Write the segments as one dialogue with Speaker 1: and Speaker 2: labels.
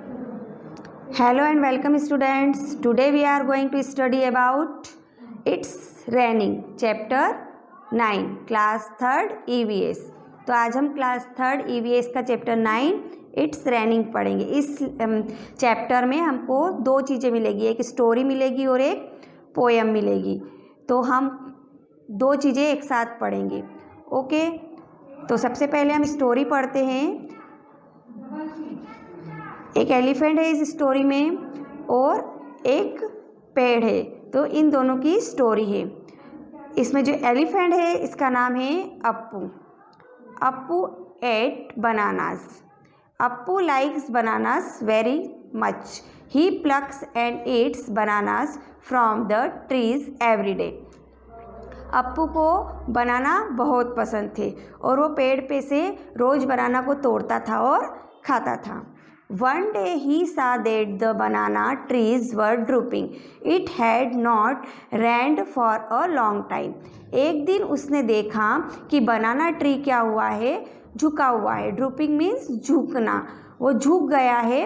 Speaker 1: Hello and welcome students. Today we are going to study about It's Raining Chapter 9 Class 3rd EVS। तो आज हम class 3rd EVS का chapter 9 it's raining पढ़ेंगे। इस chapter में हमको दो चीज़ें मिलेगी, एक स्टोरी मिलेगी और एक पोएम मिलेगी। तो हम दो चीज़ें एक साथ पढ़ेंगे। ओके, तो सबसे पहले हम स्टोरी पढ़ते हैं। एक एलिफेंट है इस स्टोरी में और एक पेड़ है, तो इन दोनों की स्टोरी है। इसमें जो एलिफेंट है इसका नाम है Appu. Appu ate bananas. Appu likes bananas very much. He plucks and eats bananas from the trees every day. Appu को बनाना बहुत पसंद थे और वो पेड़ पे से रोज़ बनाना को तोड़ता था और खाता था। One day he saw that the banana trees were drooping. It had not rained for a long time. एक दिन उसने देखा कि बनाना ट्री क्या हुआ है, झुका हुआ है। ड्रूपिंग मीन्स झुकना, वो झुक गया है।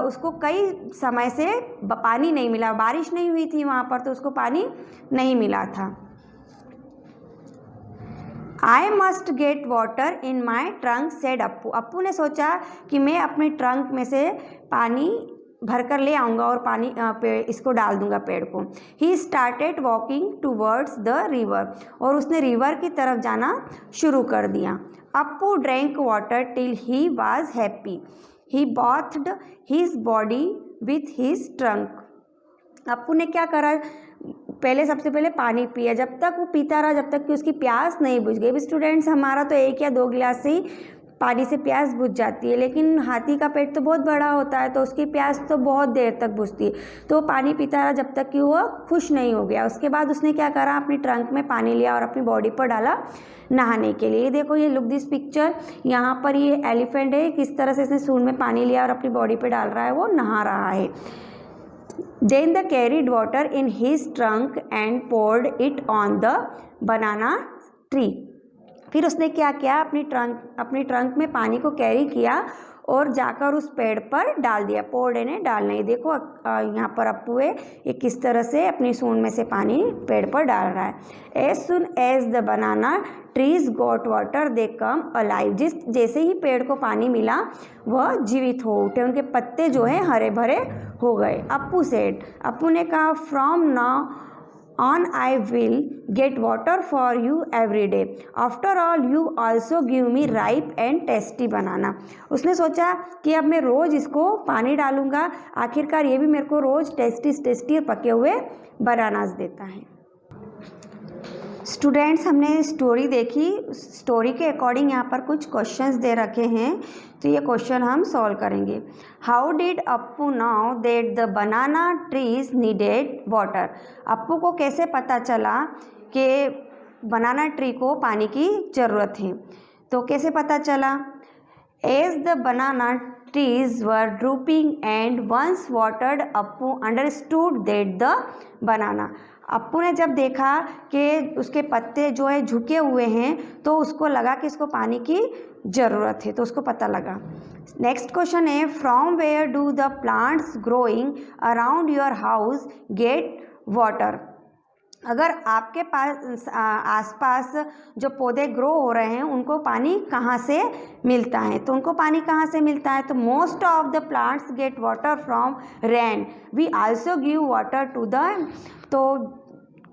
Speaker 1: उसको कई समय से पानी नहीं मिला, बारिश नहीं हुई थी वहाँ पर, तो उसको पानी नहीं मिला था। I must get water in my trunk said Appu. Appu ने सोचा कि मैं अपने ट्रंक में से पानी भर कर ले आऊँगा और पानी इसको डाल दूँगा पेड़ को। He started walking towards the river, और उसने रिवर की तरफ जाना शुरू कर दिया। Appu drank water till he was happy. He bathed his body with his trunk. Appu ने क्या करा, सबसे पहले पानी पिया। जब तक वो पीता रहा, जब तक कि उसकी प्यास नहीं बुझ गई। स्टूडेंट्स, हमारा तो 1 या 2 गिलास से ही पानी से प्यास बुझ जाती है, लेकिन हाथी का पेट तो बहुत बड़ा होता है, तो उसकी प्यास तो बहुत देर तक बुझती है। तो पानी पीता रहा जब तक कि वो खुश नहीं हो गया। उसके बाद उसने क्या करा, अपनी ट्रंक में पानी लिया और अपनी बॉडी पर डाला नहाने के लिए। देखो, ये लुक दिस पिक्चर। यहाँ पर ये एलिफेंट है, किस तरह से इसने सूंड में पानी लिया और अपनी बॉडी पर डाल रहा है, वो नहा रहा है। Then they carried water in his trunk and poured it on the banana tree. फिर उसने क्या किया, अपनी ट्रंक में पानी को कैरी किया और जाकर उस पेड़ पर डाल दिया। पोर्ड ने डालना ही। देखो यहाँ पर अप्पू है, ये किस तरह से अपनी सूंड में से पानी पेड़ पर डाल रहा है। As soon as the banana trees got water they come alive. जैसे ही पेड़ को पानी मिला वह जीवित हो उठे, उनके पत्ते जो है हरे भरे हो गए। अप्पू सेड, अप्पू ने कहा, from now on I will get water for you every day. After all, you also give me ripe and tasty banana. उसने सोचा कि अब मैं रोज़ इसको पानी डालूंगा, आखिरकार ये भी मेरे को रोज़ टेस्टी और पके हुए बनानास देता है। स्टूडेंट्स, हमने स्टोरी देखी। स्टोरी के अकॉर्डिंग यहाँ पर कुछ क्वेश्चंस दे रखे हैं, तो ये क्वेश्चन हम सॉल्व करेंगे। How did Appu now that the banana trees needed water. Appu को कैसे पता चला कि बनाना ट्री को पानी की ज़रूरत है, तो कैसे पता चला। As the banana trees were drooping and once watered, Appu understood that the banana। Appu ने जब देखा कि उसके पत्ते जो है झुके हुए हैं, तो उसको लगा कि इसको पानी की ज़रूरत है, तो उसको पता लगा। नेक्स्ट क्वेश्चन है, from where do the plants growing around your house get water. अगर आपके पास आसपास जो पौधे ग्रो हो रहे हैं उनको पानी कहाँ से मिलता है, तो उनको पानी कहाँ से मिलता है, तो most of the plants get water from rain. We also give water to the. तो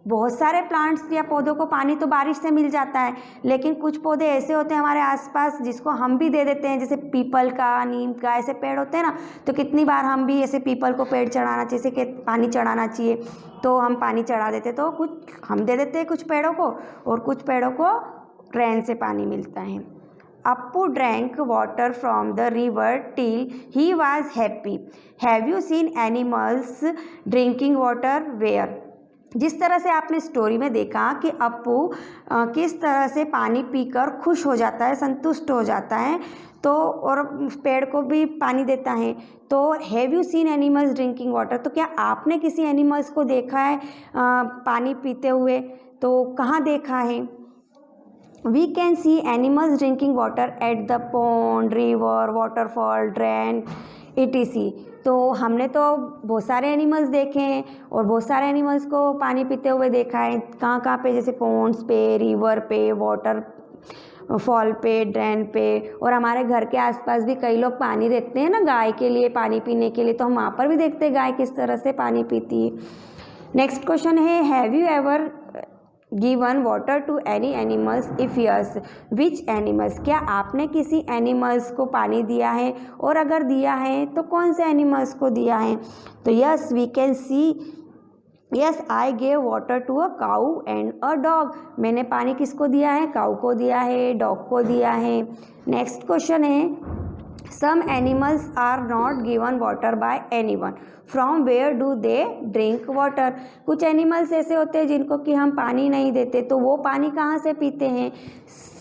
Speaker 1: बहुत सारे प्लांट्स या पौधों को पानी तो बारिश से मिल जाता है, लेकिन कुछ पौधे ऐसे होते हैं हमारे आसपास जिसको हम भी दे देते हैं, जैसे पीपल का, नीम का, ऐसे पेड़ होते हैं ना। तो कितनी बार हम भी ऐसे पीपल को पेड़ चढ़ाना चाहिए, कि पानी चढ़ाना चाहिए, तो हम पानी चढ़ा देते, तो कुछ हम दे देते हैं कुछ पेड़ों को, और कुछ पेड़ों को रेन से पानी मिलता है। Appu drank water from the river till he was happy. Have you seen animals drinking water where. जिस तरह से आपने स्टोरी में देखा कि अप्पू किस तरह से पानी पीकर खुश हो जाता है, संतुष्ट हो जाता है, तो और पेड़ को भी पानी देता है। तो have you seen animals drinking water, तो क्या आपने किसी एनिमल्स को देखा है पानी पीते हुए, तो कहाँ देखा है। We can see animals drinking water at the pond, river, waterfall, drain. ETC। तो हमने तो बहुत सारे एनिमल्स देखे हैं और बहुत सारे एनिमल्स को पानी पीते हुए देखा है। कहाँ कहाँ पे, जैसे पॉन्ड्स पे, रिवर पे, वाटर फॉल पे, ड्रेन पे, और हमारे घर के आसपास भी कई लोग पानी रखते हैं ना गाय के लिए, पानी पीने के लिए, तो हम वहाँ पर भी देखते हैं गाय किस तरह से पानी पीती है। नेक्स्ट क्वेश्चन है, have you ever given water to any animals, if yes which animals? क्या आपने किसी एनिमल्स को पानी दिया है, और अगर दिया है तो कौन से एनिमल्स को दिया है? तो yes we can see, yes I gave water to a cow and a dog. मैंने पानी किसको दिया है? काऊ को दिया है, डॉग को दिया है। नेक्स्ट क्वेश्चन है, some animals are not given water by anyone, from where do they drink water? कुछ एनिमल्स ऐसे होते हैं जिनको कि हम पानी नहीं देते, तो वो पानी कहाँ से पीते हैं?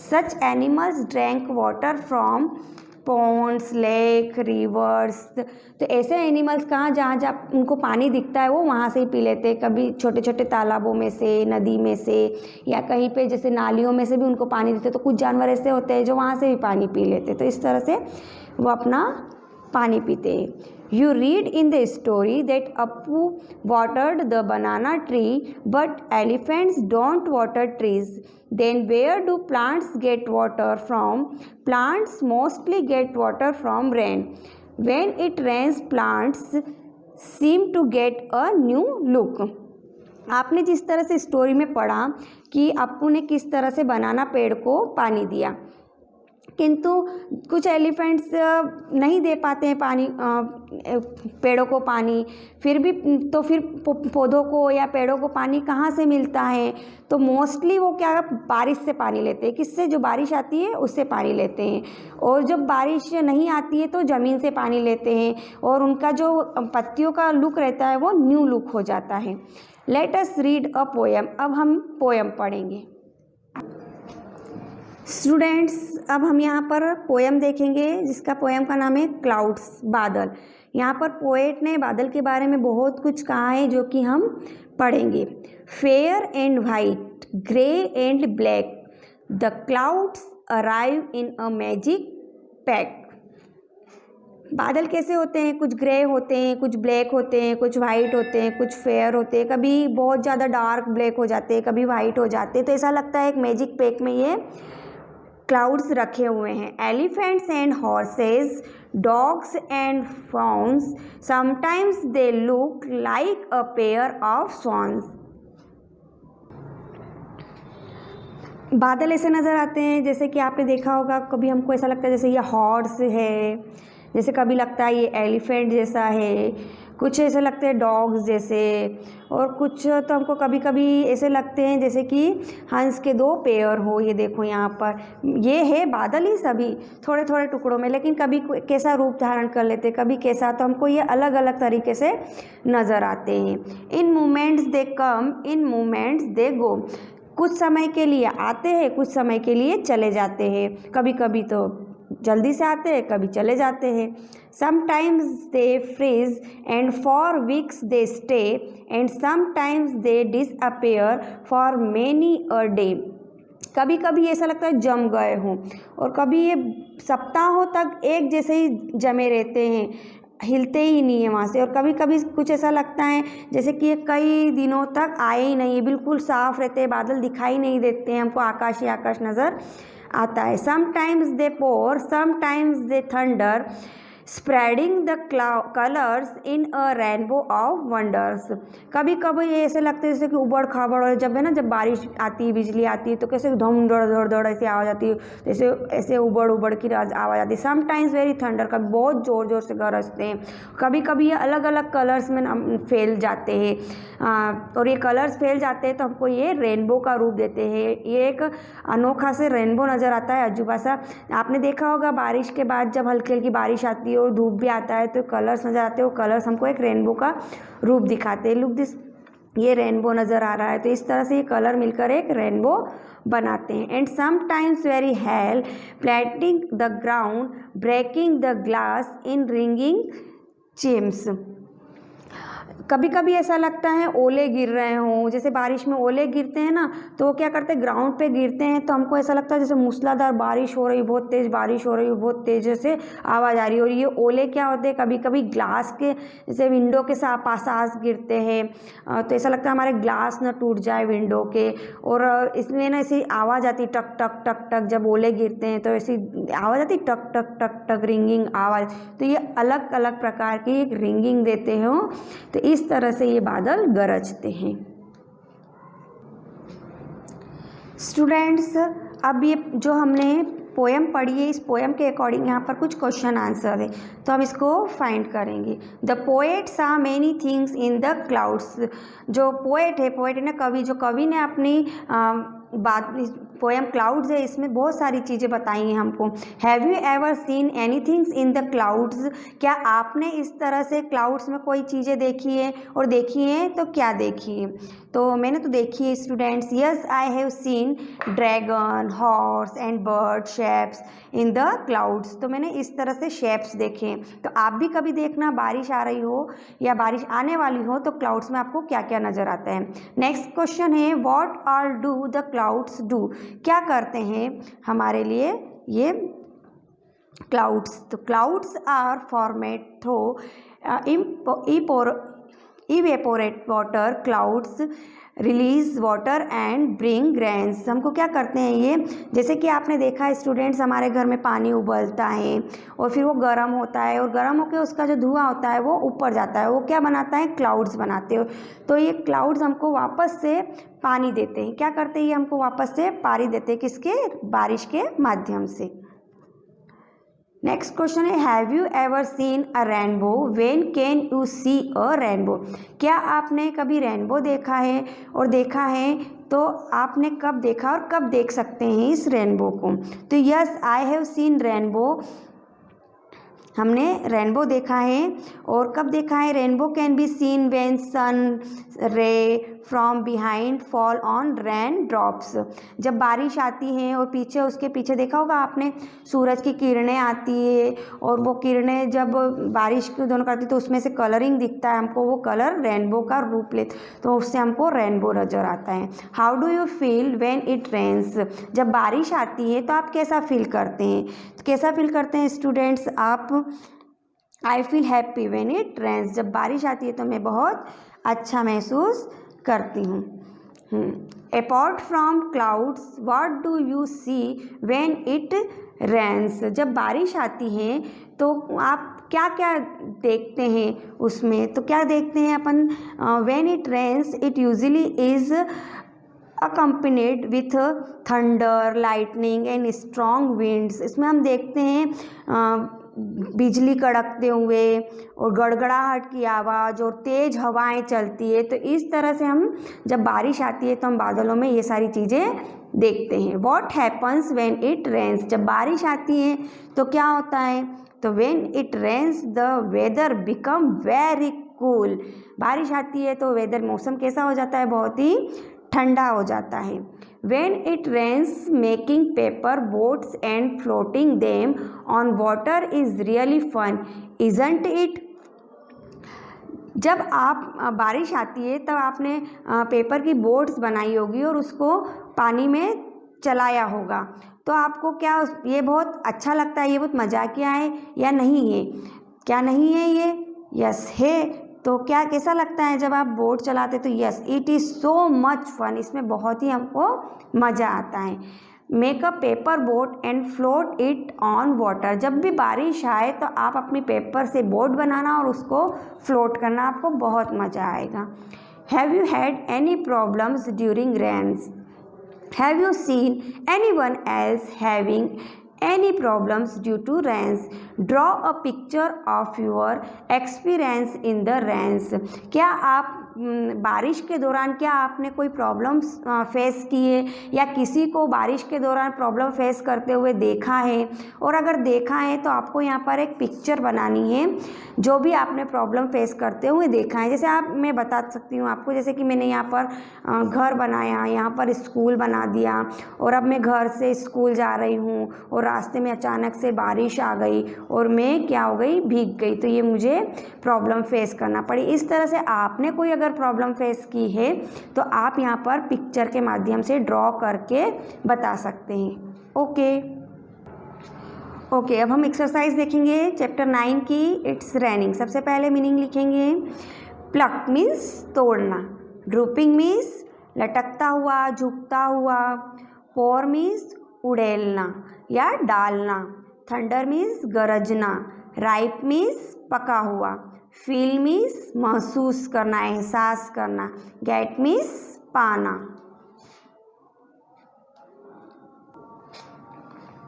Speaker 1: Such animals drank water from ponds, lake, rivers. तो ऐसे एनिमल्स कहाँ, जहाँ जहाँ उनको पानी दिखता है वो वहाँ से ही पी लेते हैं। कभी छोटे छोटे तालाबों में से, नदी में से, या कहीं पे जैसे नालियों में से भी उनको पानी देते हैं। तो कुछ जानवर ऐसे होते हैं जो वहाँ से भी पानी पी लेते हैं। तो इस तरह से वो अपना पानी पीते हैं। You read in the story that Appu watered the banana tree, but elephants don't water trees. Then where do plants get water from? Plants mostly get water from rain. When it rains, plants seem to get a new look. आपने जिस तरह से story में पढ़ा कि अप्पू ने किस तरह से बनाना पेड़ को पानी दिया, किंतु कुछ एलिफेंट्स नहीं दे पाते हैं पानी, पेड़ों को पानी। फिर भी तो फिर पौधों को या पेड़ों को पानी कहाँ से मिलता है? तो मोस्टली वो क्या, बारिश से पानी लेते हैं। किससे? जो बारिश आती है उससे पानी लेते हैं। और जब बारिश नहीं आती है तो ज़मीन से पानी लेते हैं, और उनका जो पत्तियों का लुक रहता है वो न्यू लुक हो जाता है। Let us read a poem. अब हम पोएम पढ़ेंगे। स्टूडेंट्स, अब हम यहाँ पर पोएम देखेंगे जिसका पोएम का नाम है क्लाउड्स, बादल। यहाँ पर पोएट ने बादल के बारे में बहुत कुछ कहा है जो कि हम पढ़ेंगे। Fair and white, grey and black, the clouds arrive in a magic pack. बादल कैसे होते हैं? कुछ ग्रे होते हैं, कुछ ब्लैक होते हैं, कुछ वाइट होते हैं, कुछ फेयर होते हैं, कभी बहुत ज़्यादा डार्क ब्लैक हो जाते हैं, कभी वाइट हो जाते हैं। तो ऐसा लगता है एक मैजिक पैक में ये क्लाउड्स रखे हुए हैं। Elephants and horses, dogs and fawns, sometimes they look like a pair of swans. बादल ऐसे नज़र आते हैं जैसे कि आपने देखा होगा, कभी हमको ऐसा लगता है जैसे ये हॉर्स है, जैसे कभी लगता है ये एलिफेंट जैसा है, कुछ ऐसे लगते हैं डॉग्स जैसे, और कुछ तो हमको कभी कभी ऐसे लगते हैं जैसे कि हंस के दो पेयर हो। ये देखो यहाँ पर ये है बादल ही सभी थोड़े थोड़े टुकड़ों में, लेकिन कभी कैसा रूप धारण कर लेते, कभी कैसा, तो हमको ये अलग अलग तरीके से नज़र आते हैं। In moments they come, in moments they go. कुछ समय के लिए आते हैं, कुछ समय के लिए चले जाते हैं। कभी कभी तो जल्दी से आते हैं, कभी चले जाते हैं। Sometimes they freeze and for weeks they stay, and sometimes they disappear for many a day. कभी कभी ऐसा लगता है जम गए हों, और कभी ये सप्ताहों तक एक जैसे ही जमे रहते हैं, हिलते ही नहीं है वहाँ से। और कभी कभी कुछ ऐसा लगता है जैसे कि ये कई दिनों तक आए ही नहीं, बिल्कुल साफ रहते हैं, बादल दिखाई नहीं देते हैं, हमको आकाश ही आकाश नज़र आता है। Sometimes they pour, sometimes they thunder, spreading the colours in a rainbow of wonders. कभी कभी ये ऐसे लगते हैं जैसे कि उबड़ खाबड़, जब है ना, जब बारिश आती है, बिजली आती है, तो कैसे धम धड़ धड़ धड़ ऐसी आवाज़ आती है, जैसे ऐसे उबड़ उबड़ की आवाज़ आती है। समटाइम्स वेरी थंडर, कभी बहुत ज़ोर ज़ोर से गरजते हैं। कभी कभी ये अलग अलग कलर्स में फैल जाते हैं, और ये कलर्स फैल जाते हैं तो हमको ये रेनबो का रूप देते हैं। ये एक अनोखा से रेनबो नज़र आता है, अजूबा सा। आपने देखा होगा बारिश के बाद जब हल्की हल्की बारिश आती है और धूप भी आता है तो कलर्स नज़र आते हैं, वो कलर्स हमको एक रेनबो का रूप दिखाते हैं। लुक दिस, ये रेनबो नज़र आ रहा है। तो इस तरह से ये कलर मिलकर एक रेनबो बनाते हैं। And sometimes very hail, pelting the ground, breaking the glass in ringing chimes. कभी कभी ऐसा लगता है ओले गिर रहे हों, जैसे बारिश में ओले गिरते हैं ना, तो वो क्या करते हैं ग्राउंड पे गिरते हैं, तो हमको ऐसा लगता है जैसे मूसलाधार बारिश हो रही, बहुत तेज़ बारिश हो रही है, बहुत तेज़ जैसे आवाज़ आ रही है। और ये ओले क्या होते हैं, कभी कभी ग्लास के जैसे विंडो के पास गिरते हैं, तो ऐसा लगता है हमारे ग्लास ना टूट जाए विंडो के। और इसमें ना ऐसी आवाज़ आती टक टक टक टक, जब ओले गिरते हैं तो ऐसी आवाज़ आती टक टक टक टक, रिंगिंग आवाज़। तो ये अलग अलग प्रकार की एक रिंगिंग देते हो, तो इस तरह से ये बादल गरजते हैं। स्टूडेंट्स, अब ये जो हमने पोएम पढ़ी है, इस पोएम के अकॉर्डिंग यहाँ पर कुछ क्वेश्चन आंसर है, तो हम इसको फाइंड करेंगे। द पोएट सा many things in the clouds. जो पोएट है ना कवि, जो कवि ने अपनी बात पोएम क्लाउड्स है, इसमें बहुत सारी चीज़ें बताई हैं हमको। Have you ever seen any things in the clouds. क्या आपने इस तरह से क्लाउड्स में कोई चीज़ें देखी है, और देखी हैं तो क्या देखी है। तो मैंने तो देखी है students, yes I have scene dragon, horse and bird shapes in the clouds. तो मैंने इस तरह से शेप्स देखे। तो आप भी कभी देखना, बारिश आ रही हो या बारिश आने वाली हो, तो क्लाउड्स में आपको क्या क्या नज़र आता है। नेक्स्ट क्वेश्चन है, what all do the clouds do. क्या करते हैं हमारे लिए ये क्लाउड्स। तो clouds are formed through evaporate water, clouds release water and bring rains. हमको क्या करते हैं ये, जैसे कि आपने देखा है स्टूडेंट्स, हमारे घर में पानी उबलता है और फिर वो गर्म होता है, और गर्म होकर उसका जो धुआं होता है वो ऊपर जाता है, वो क्या बनाता है, क्लाउड्स बनाते हो। तो ये क्लाउड्स हमको वापस से पानी देते हैं। क्या करते हैं ये, हमको वापस से पानी देते हैं, किसके, बारिश के माध्यम से। नेक्स्ट क्वेश्चन है, have you ever seen a rainbow, when can you see a rainbow. क्या आपने कभी रेनबो देखा है, और देखा है तो आपने कब देखा और कब देख सकते हैं इस रेनबो को। तो yes I have seen rainbow, हमने रेनबो देखा है। और कब देखा है, rainbow can be seen when sun ray from behind fall on raindrops. जब बारिश आती है और पीछे, उसके पीछे देखा होगा आपने, सूरज की किरणें आती है, और वो किरणें जब बारिश के दोनों करती तो उसमें से कलरिंग दिखता है हमको, वो कलर रेनबो का रूप ले, तो उससे हमको रेनबो नजर आता है। How do you feel when it rains. जब बारिश आती है तो आप कैसा फील करते हैं, तो कैसा फील करते हैं स्टूडेंट्स आप। I feel happy when it rains. जब बारिश आती है तो मैं बहुत अच्छा महसूस करती हूँ। Apart from clouds what do you see when it rains. जब बारिश आती है तो आप क्या क्या देखते हैं उसमें, तो क्या देखते हैं अपन, when it rains it usually is accompanied with thunder, lightning and strong winds। इसमें हम देखते हैं बिजली कड़कते हुए और गड़गड़ाहट की आवाज़ और तेज़ हवाएं चलती है। तो इस तरह से हम जब बारिश आती है तो हम बादलों में ये सारी चीज़ें देखते हैं। What happens when it rains। जब बारिश आती है तो क्या होता है, तो when it rains the weather become very cool। बारिश आती है तो वेदर, मौसम कैसा हो जाता है, बहुत ही ठंडा हो जाता है। When it rains, making paper boats and floating them on water is really fun, isn't it। जब आप बारिश आती है तब आपने पेपर की बोट्स बनाई होगी और उसको पानी में चलाया होगा, तो आपको क्या ये बहुत अच्छा लगता है, ये बहुत मजाकिया है या नहीं है, क्या नहीं है ये, यस है। तो क्या कैसा लगता है जब आप बोट चलाते, तो yes it is so much fun. इसमें बहुत ही हमको मज़ा आता है। Make a paper boat and float it on water. जब भी बारिश आए तो आप अपनी पेपर से बोट बनाना और उसको फ्लोट करना, आपको बहुत मज़ा आएगा। Have you had any problems during rains. Have you seen anyone else having any problems due to rains। Draw a picture of your experience in the rains। क्या आप बारिश के दौरान क्या आपने कोई प्रॉब्लम फेस की है या किसी को बारिश के दौरान प्रॉब्लम फेस करते हुए देखा है? और अगर देखा है तो आपको यहाँ पर एक पिक्चर बनानी है जो भी आपने प्रॉब्लम फेस करते हुए देखा है। जैसे मैं बता सकती हूँ आपको, जैसे कि मैंने यहाँ पर घर बनाया, यहाँ पर स्कूल बना दिया और अब मैं घर से स्कूल जा रही हूँ और रास्ते में अचानक से बारिश आ गई और मैं क्या हो गई, भीग गई, तो ये मुझे प्रॉब्लम फेस करना पड़ी। इस तरह से आपने कोई अगर प्रॉब्लम फेस की है तो आप यहाँ पर पिक्चर के माध्यम से ड्रॉ करके बता सकते हैं। ओके, अब हम एक्सरसाइज देखेंगे चैप्टर 9 की, इट्स रेनिंग। सबसे पहले मीनिंग लिखेंगे। प्लक मीन्स तोड़ना, ड्रूपिंग मीन्स लटकता हुआ, झुकता हुआ, पोर मीन्स उड़ेलना या डालना, थंडर मीन्स गरजना, राइप मीन्स पका हुआ, फील मीन्स महसूस करना, एहसास करना, गेट मीन्स पाना।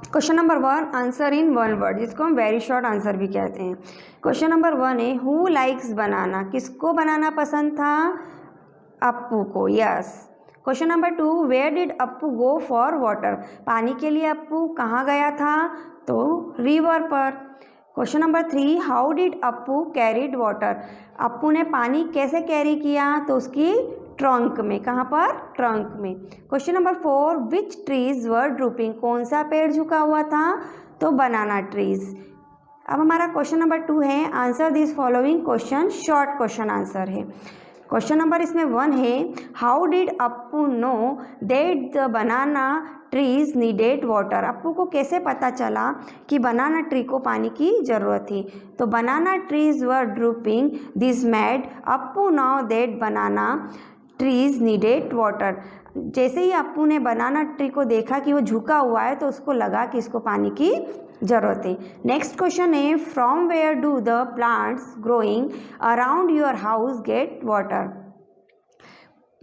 Speaker 1: Question number 1, answer in 1 word, जिसको हम वेरी शॉर्ट आंसर भी कहते हैं। क्वेश्चन नंबर 1 है, हु लाइक्स बनाना, किसको बनाना पसंद था? अप्पू को, yes. Question number 2, where did Appu go for water, पानी के लिए अप्पू कहाँ गया था? तो रिवर पर। Question number 3, how did Appu carried water, Appu ने पानी कैसे कैरी किया? तो उसकी ट्रंक में, कहाँ पर? ट्रंक में। Question number 4, which trees were drooping, कौन सा पेड़ झुका हुआ था? तो बनाना ट्रीज। अब हमारा क्वेश्चन नंबर 2 है, answer this following question, short question answer है। क्वेश्चन नंबर इसमें 1 है, how did Appu know that the banana trees needed water, Appu को कैसे पता चला कि बनाना ट्री को पानी की ज़रूरत थी? तो banana trees were drooping, this made Appu now that banana trees needed water, जैसे ही अप्पू ने बनाना ट्री को देखा कि वो झुका हुआ है तो उसको लगा कि इसको पानी की ज़रूरत है। नेक्स्ट क्वेश्चन है, from where do the plants growing around your house get water,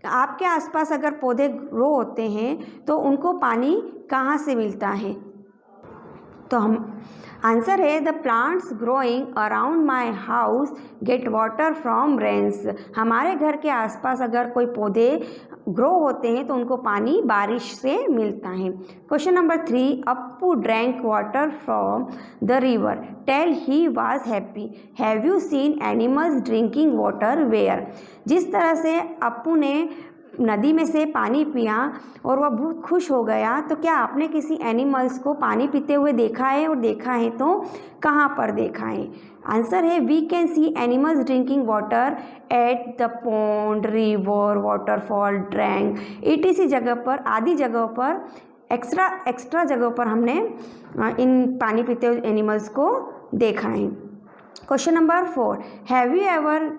Speaker 1: आपके आसपास अगर पौधे ग्रो होते हैं तो उनको पानी कहाँ से मिलता है? तो हम आंसर है, the plants growing around my house get water from rains, हमारे घर के आसपास अगर कोई पौधे ग्रो होते हैं तो उनको पानी बारिश से मिलता है। Question number 3, Appu drank water from the river, tell he was happy, have you seen animals drinking water where, जिस तरह से अप्पू ने नदी में से पानी पिया और वह बहुत खुश हो गया, तो क्या आपने किसी एनिमल्स को पानी पीते हुए देखा है? और देखा है तो कहाँ पर देखा है? आंसर है, we can see animals drinking water at the pond, river, waterfall, drank, ETC जगह पर, आदि जगहों पर, एक्स्ट्रा जगहों पर हमने इन पानी पीते हुए एनिमल्स को देखा है। Question number 4, have you ever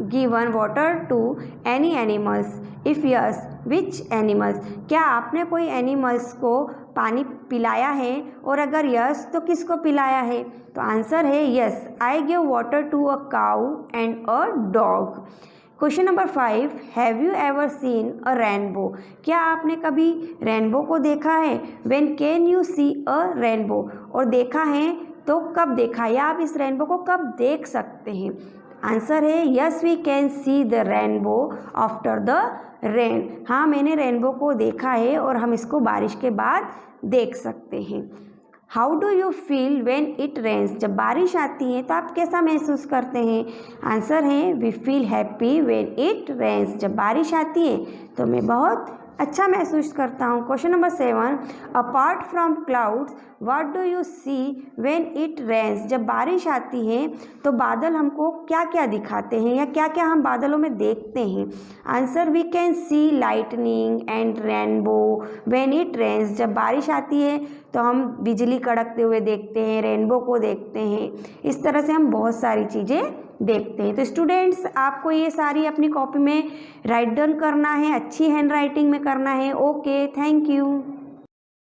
Speaker 1: given water to any animals, if yes which animals, क्या आपने कोई एनिमल्स को पानी पिलाया है और अगर यस तो किसको पिलाया है? तो आंसर है, yes, I give water to a cow and a dog. Question number 5, have you ever seen a rainbow, क्या आपने कभी रेनबो को देखा है? When can you see a rainbow, और देखा है तो कब देखा, या आप इस रेनबो को कब देख सकते हैं? आंसर है, yes we can see the rainbow after the rain, हाँ मैंने रेनबो को देखा है और हम इसको बारिश के बाद देख सकते हैं। How do you feel when it rains, जब बारिश आती है तो आप कैसा महसूस करते हैं? आंसर है, we feel happy when it rains, जब बारिश आती है तो मैं बहुत अच्छा महसूस करता हूँ। Question number 7, apart from clouds what do you see when it rains, जब बारिश आती है तो बादल हमको क्या क्या दिखाते हैं या क्या क्या हम बादलों में देखते हैं? Answer, we can see lightning and rainbow when it rains, जब बारिश आती है तो हम बिजली कड़कते हुए देखते हैं, रेनबो को देखते हैं, इस तरह से हम बहुत सारी चीज़ें देखते हैं। तो स्टूडेंट्स, आपको ये सारी अपनी कॉपी में राइट डाउन करना है, अच्छी हैंड राइटिंग में करना है। Okay, thank you.